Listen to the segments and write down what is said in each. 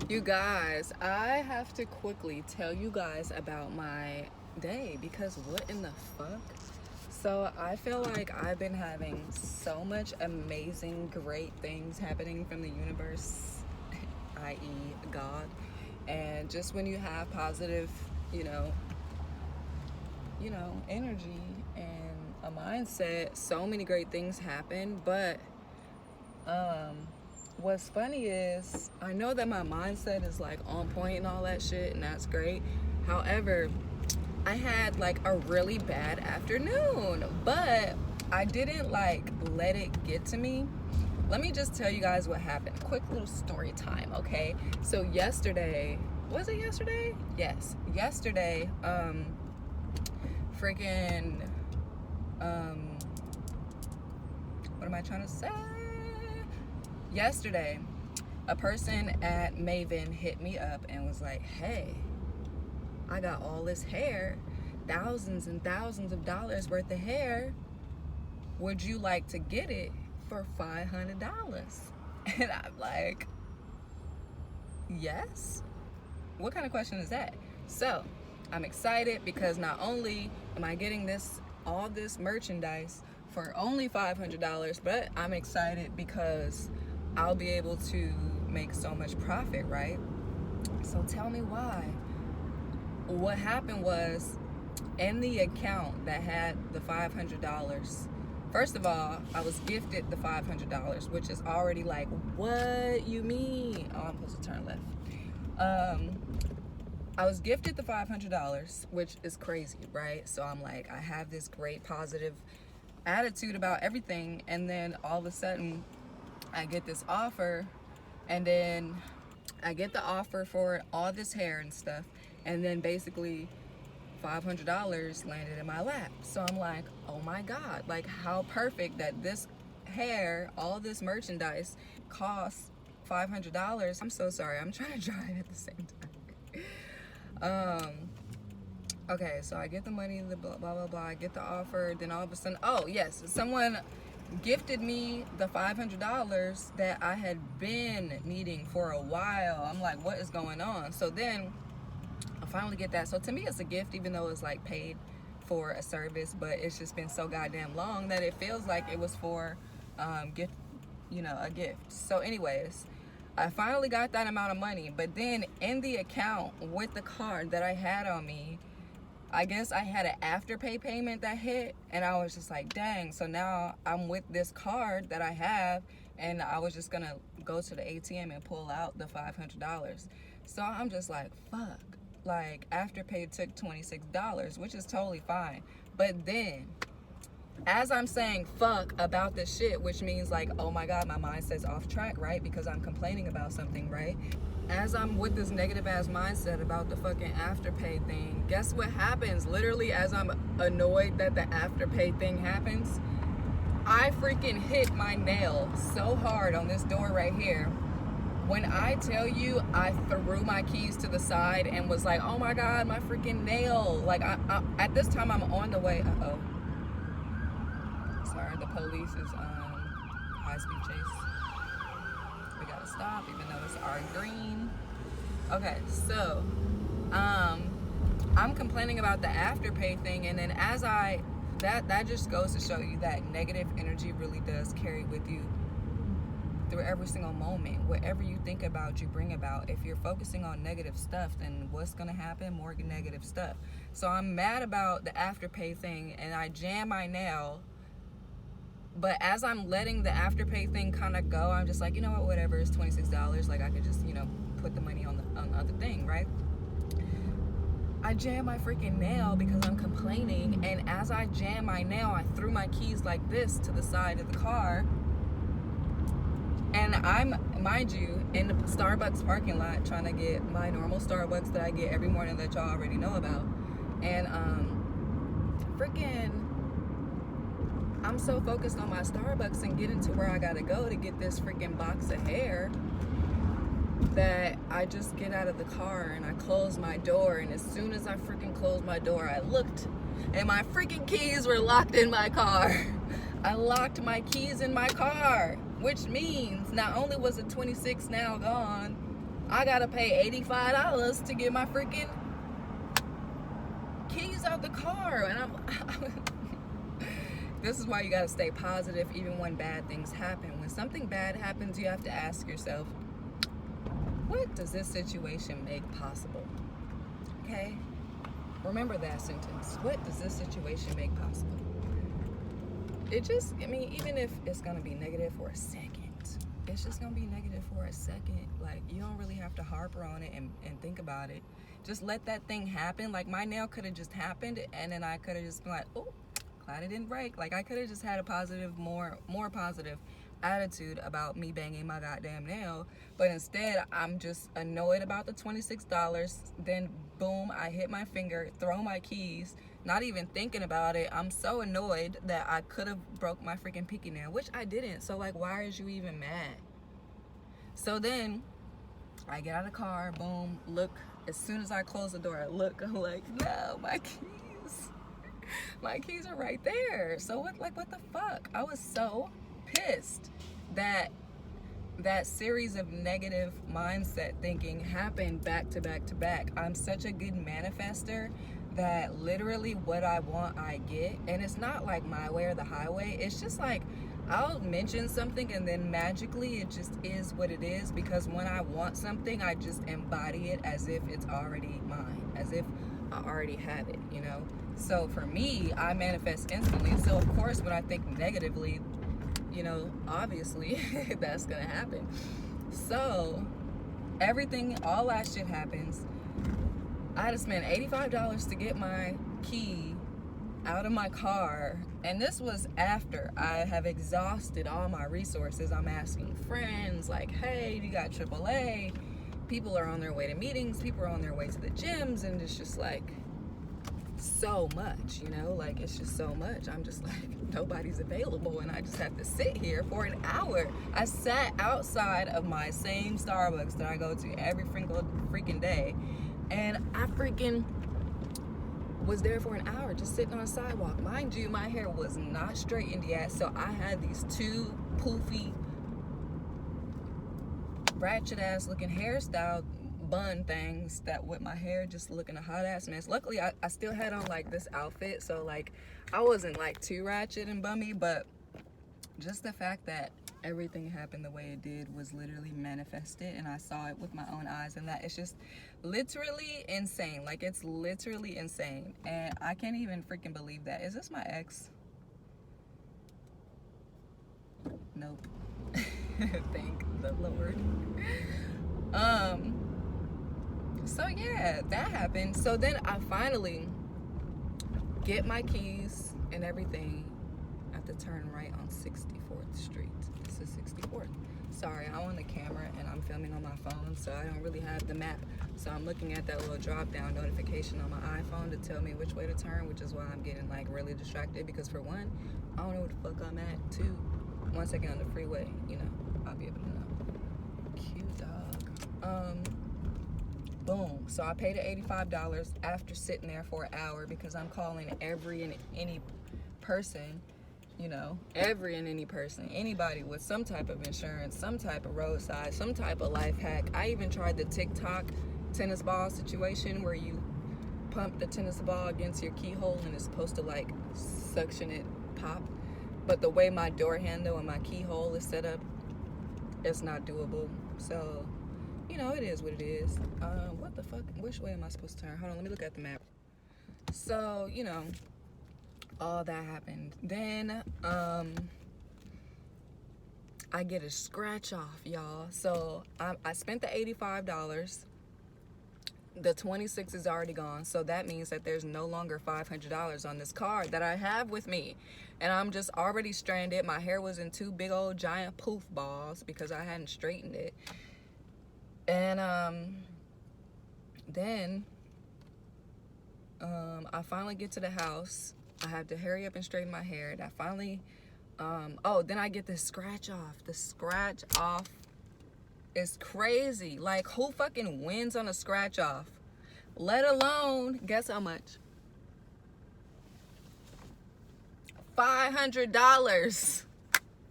You guys, I have to quickly tell you guys about my day because what in the fuck? So I feel like I've been having so much amazing, great things happening from the universe, i.e. God. And just when you have positive, energy and a mindset, so many great things happen. But what's funny is I know that my mindset is like on point and all that shit, and that's great. However, I had like a really bad afternoon, but I didn't like let it get to me. Let me just tell you guys what happened. Quick little story time, okay? So yesterday, was it yesterday? Yes, yesterday, what am I trying to say? Yesterday, a person at Maven hit me up and was like, hey, I got all this hair, thousands and thousands of dollars worth of hair. Would you like to get it for $500? And I'm like, yes? What kind of question is that? So I'm excited because not only am I getting all this merchandise for only $500, but I'm excited because I'll be able to make so much profit, right? So tell me why. What happened was, in the account that had the $500, first of all, I was gifted the $500, which is already like, what you mean? Oh, I'm supposed to turn left. I was gifted the $500, which is crazy, right? So I'm like, I have this great positive attitude about everything, and then all of a sudden I get this offer, and then I get the offer for all this hair and stuff, and then basically $500 landed in my lap. So I'm like, oh my God, like how perfect that this hair, all this merchandise costs $500. I'm so sorry, I'm trying to drive at the same time. Okay, so I get the money, the blah, blah, blah, blah, I get the offer, then all of a sudden, oh yes, someone gifted me the $500 that I had been needing for a while. I'm like, what is going on? So then I finally get that. So to me, it's a gift, even though it's like paid for a service, but it's just been so goddamn long that it feels like it was for a gift. So anyways, I finally got that amount of money, but then in the account with the card that I had on me, I guess I had an afterpay payment that hit, and I was just like, dang. So now I'm with this card that I have, and I was just gonna go to the ATM and pull out the $500. So I'm just like, fuck. Like, afterpay took $26, which is totally fine. But then, as I'm saying fuck about this shit, which means like, oh my God, my mindset's off track, right? Because I'm complaining about something, right? As I'm with this negative ass mindset about the fucking afterpay thing, guess what happens? Literally, as I'm annoyed that the afterpay thing happens, I freaking hit my nail so hard on this door right here. When I tell you, I threw my keys to the side and was like, oh my God, my freaking nail. Like, I at this time, I'm on the way. Uh-oh. Sorry, the police is on high-speed chase. We gotta stop, even though it's our green. Okay, so I'm complaining about the afterpay thing, and then as that just goes to show you that negative energy really does carry with you through every single moment. Whatever you think about, you bring about. If you're focusing on negative stuff, then what's gonna happen? More negative stuff. So I'm mad about the afterpay thing, and I jam my nail. But as I'm letting the afterpay thing kind of go, I'm just like, you know what, whatever, it's $26. Like, I could just, put the money on the other thing, right? I jam my freaking nail because I'm complaining, and as I jam my nail, I threw my keys like this to the side of the car. And I'm, mind you, in the Starbucks parking lot trying to get my normal Starbucks that I get every morning that y'all already know about. And I'm so focused on my Starbucks and getting to where I gotta go to get this freaking box of hair that I just get out of the car and I close my door. And as soon as I freaking closed my door, I looked and my freaking keys were locked in my car. I locked my keys in my car, which means not only was the 26 now gone, I gotta pay $85 to get my freaking keys out the car. And this is why you gotta stay positive even when bad things happen. When something bad happens, you have to ask yourself, what does this situation make possible? Okay? Remember that sentence. What does this situation make possible? It just, I mean, even if it's gonna be negative for a second, it's just gonna be negative for a second. Like, you don't really have to harper on it and think about it. Just let that thing happen. Like, my nail could have just happened, and then I could have just been like, oh, glad it didn't break. Like, I could have just had a positive, more positive attitude about me banging my goddamn nail. But instead, I'm just annoyed about the $26. Then, boom, I hit my finger, throw my keys, not even thinking about it. I'm so annoyed that I could have broke my freaking pinky nail, which I didn't. So, like, why are you even mad? So then I get out of the car, boom, look. As soon as I close the door, I look, I'm like, no, my keys. My keys are right there. So what the fuck? I was so pissed that that series of negative mindset thinking happened back to back to back. I'm such a good manifester that literally what I want, I get. And it's not like my way or the highway. It's just like, I'll mention something and then magically it just is what it is, because when I want something, I just embody it as if it's already mine, as if I already have it, you know? So for me, I manifest instantly. So of course, when I think negatively, you know, obviously that's gonna happen. So everything, all that shit happens. I had to spend $85 to get my key out of my car, and this was after I have exhausted all my resources. I'm asking friends, like, hey, you got AAA? People are on their way to meetings, people are on their way to the gyms, and it's just like so much, you know, like it's just so much. I'm just like, nobody's available, and I just have to sit here for an hour. I sat outside of my same Starbucks that I go to every freaking day, and I freaking was there for an hour just sitting on a sidewalk. Mind you, my hair was not straightened yet, so I had these two poofy, ratchet ass looking hairstyle bun things that with my hair just looking a hot ass mess. Luckily, I still had on like this outfit, so like I wasn't like too ratchet and bummy, but just the fact that everything happened the way it did was literally manifested, and I saw it with my own eyes, and that it's just literally insane. Like, it's literally insane, and I can't even freaking believe that. Is this my ex? Nope. Thank the Lord. So yeah, that happened. So then I finally get my keys and everything at the turn right on 64th Street. This is 64th. Sorry, I'm on the camera and I'm filming on my phone, so I don't really have the map. So I'm looking at that little drop-down notification on my iPhone to tell me which way to turn, which is why I'm getting like really distracted, because for one, I don't know what the fuck I'm at. Two, once I get on the freeway, you know, I'll be able to know. Cute dog. Boom. So I paid the $85 after sitting there for an hour, because I'm calling every and any person, you know, every and any person, anybody with some type of insurance, some type of roadside, some type of life hack. I even tried the TikTok tennis ball situation where you pump the tennis ball against your keyhole and it's supposed to like suction it pop. But the way my door handle and my keyhole is set up, it's not doable. So, you know, it is what it is. What the fuck? Which way am I supposed to turn? Hold on, let me look at the map. So, you know, all that happened. Then, I get a scratch off, y'all. So, I spent the $85. The $26 is already gone. So that means that there's no longer $500 on this card that I have with me. And I'm just already stranded. My hair was in two big old giant poof balls because I hadn't straightened it. And then I finally get to the house. I have to hurry up and straighten my hair. And I finally, then I get this scratch off. The scratch off is crazy. Like, who fucking wins on a scratch off? Let alone, guess how much? $500.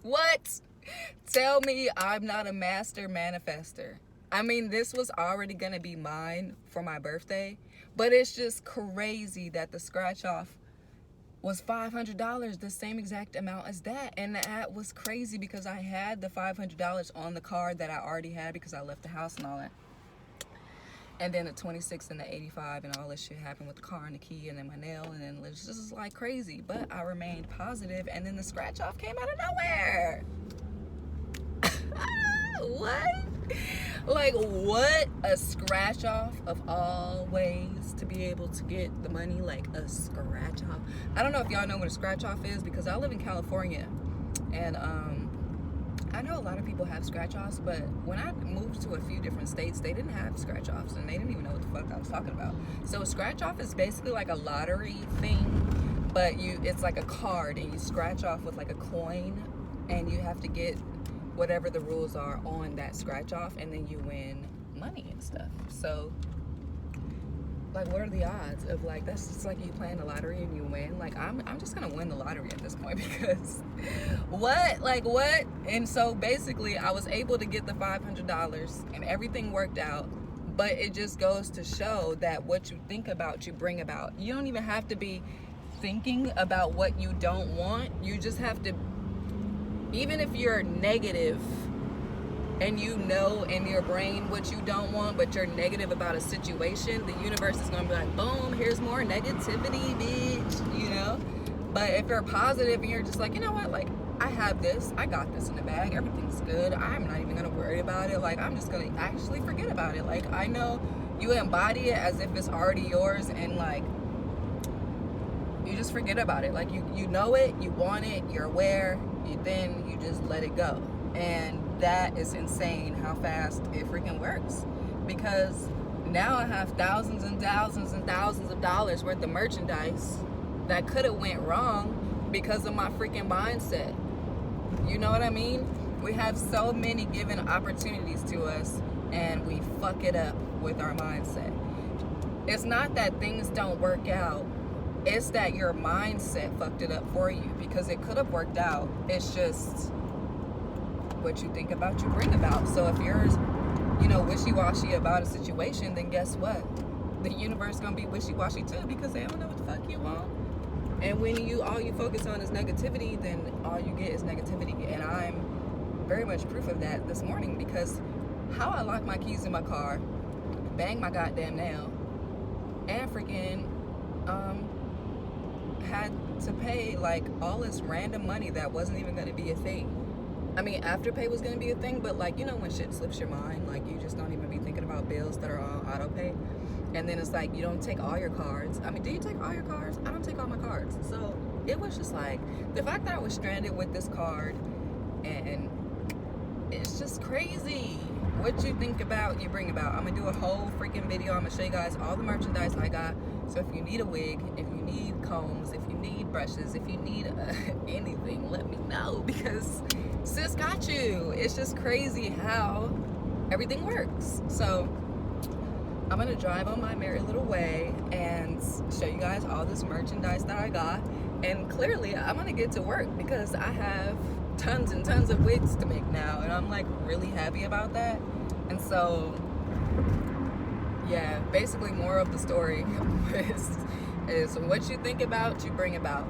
What? Tell me I'm not a master manifester. I mean, this was already gonna be mine for my birthday, but it's just crazy that the scratch off was $500, the same exact amount as that. And that was crazy because I had the $500 on the card that I already had because I left the house and all that. And then the 26 and the 85 and all this shit happened with the car and the key and then my nail, and then it was just like crazy. But I remained positive, and then the scratch off came out of nowhere. What? Like, what? A scratch off of all ways to be able to get the money, like a scratch off. I don't know if y'all know what a scratch off is, because I live in California, and I know a lot of people have scratch offs, but when I moved to a few different states, they didn't have scratch offs, and they didn't even know what the fuck I was talking about. So a scratch off is basically like a lottery thing, but it's like a card, and you scratch off with like a coin, and you have to get whatever the rules are on that scratch off, and then you win money and stuff. So like, what are the odds of, like, that's just like you playing the lottery and you win? Like, I'm just gonna win the lottery at this point, because what? Like, what? And so basically I was able to get the $500 and everything worked out. But it just goes to show that what you think about, you bring about. You don't even have to be thinking about what you don't want. You just have to, even if you're negative and you know in your brain what you don't want, but you're negative about a situation, the universe is gonna be like, boom, here's more negativity, bitch, you know? But if you're positive and you're just like, you know what, like, I have this, I got this in the bag, everything's good, I'm not even gonna worry about it, like, I'm just gonna actually forget about it. Like, I know you embody it as if it's already yours, and like, you just forget about it. Like, you know it, you want it, you're aware, then you just let it go. And that is insane how fast it freaking works, because now I have thousands and thousands and thousands of dollars worth of merchandise that could have went wrong because of my freaking mindset. You know what I mean? We have so many given opportunities to us, and we fuck it up with our mindset. It's not that things don't work out, it's that your mindset fucked it up for you, because it could have worked out. It's just what you think about, you bring about. So if you're, you know, wishy-washy about a situation, then guess what? The universe gonna be wishy-washy too, because they don't know what the fuck you want. And when all you focus on is negativity, then all you get is negativity. And I'm very much proof of that this morning, because how I locked my keys in my car, banged my goddamn nail, and freaking had to pay like all this random money that wasn't even gonna be a thing. I mean, Afterpay was gonna be a thing, but like, you know, when shit slips your mind, like, you just don't even be thinking about bills that are on auto pay. And then it's like, you don't take all your cards. I mean, do you take all your cards? I don't take all my cards. So it was just like, the fact that I was stranded with this card, and it's just crazy. What you think about, you bring about. I'm gonna do a whole freaking video. I'm gonna show you guys all the merchandise I got. So if you need a wig, if you need combs, if you need brushes, if you need anything, let me know, because sis got you. It's just crazy how everything works. So I'm gonna drive on my merry little way and show you guys all this merchandise that I got. And clearly I'm gonna get to work, because I have tons and tons of wigs to make now, and I'm like really happy about that. And so yeah, basically more of the story is what you think about, you bring about,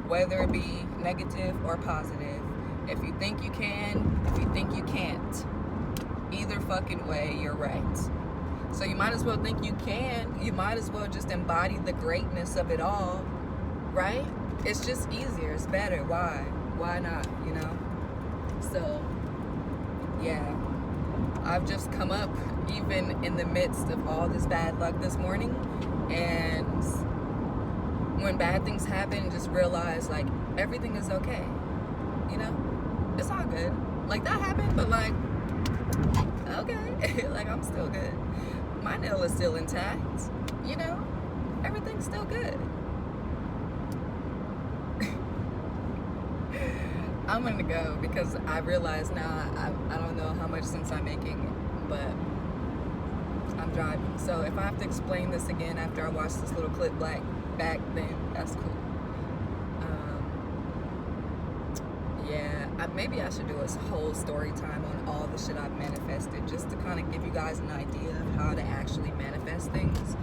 whether it be negative or positive. If you think you can, if you think you can't, either fucking way, you're right. So you might as well think you can. You might as well just embody the greatness of it all, right? It's just easier, it's better. Why not, you know? So yeah, I've just come up even in the midst of all this bad luck this morning, and when bad things happen, just realize like everything is okay, you know? It's all good. Like, that happened, but like, okay, like, I'm still good. My nail is still intact, you know? Everything's still good. I'm gonna go, because I realize now I don't know how much sense I'm making, but I'm driving. So if I have to explain this again after I watch this little clip back, then that's cool. Yeah, maybe I should do a whole story time on all the shit I've manifested, just to kind of give you guys an idea of how to actually manifest things.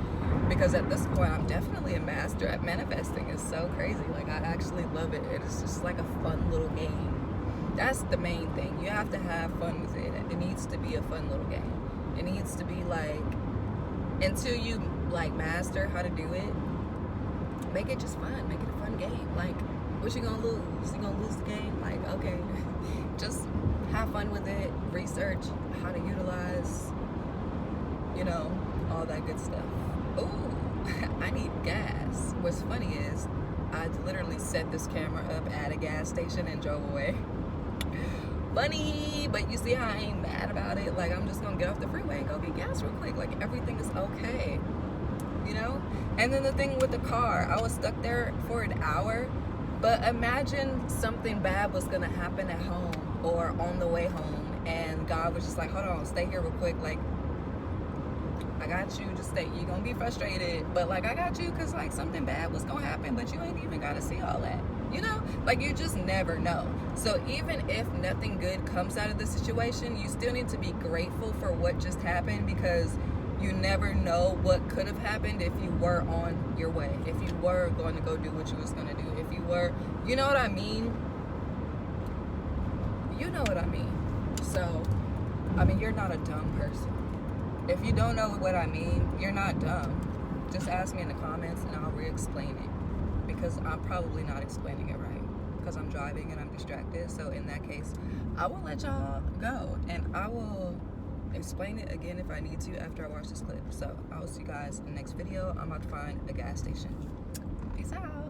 Because at this point, I'm definitely a master at manifesting. It's so crazy. Like, I actually love it. It's just like a fun little game. That's the main thing. You have to have fun with it. It needs to be a fun little game. It needs to be like, until you like master how to do it, make it just fun. Make it a fun game. Like, what you gonna lose? You gonna lose the game? Like, okay, just have fun with it. Research how to utilize, you know, all that good stuff. Ooh, I need gas. What's funny is I literally set this camera up at a gas station and drove away. Funny, but you see how I ain't mad about it. Like, I'm just gonna get off the freeway and go get gas real quick. Like, everything is okay, you know? And then the thing with the car, I was stuck there for an hour, but imagine something bad was gonna happen at home or on the way home, and God was just like, hold on, stay here real quick. Like, I got you, just stay. You're gonna be frustrated, but like, I got you, because like something bad was gonna happen, but you ain't even gotta see all that, you know? Like, you just never know. So even if nothing good comes out of the situation, you still need to be grateful for what just happened, because you never know what could have happened if you were on your way, if you were going to go do what you was going to do, if you were, you know what I mean? You know what I mean. So, I mean, you're not a dumb person. If you don't know what I mean, you're not dumb. Just ask me in the comments and I'll re-explain it, because I'm probably not explaining it right, because I'm driving and I'm distracted. So in that case, I will let y'all go, and I will explain it again if I need to after I watch this clip. So I will see you guys in the next video. I'm about to find a gas station. Peace out.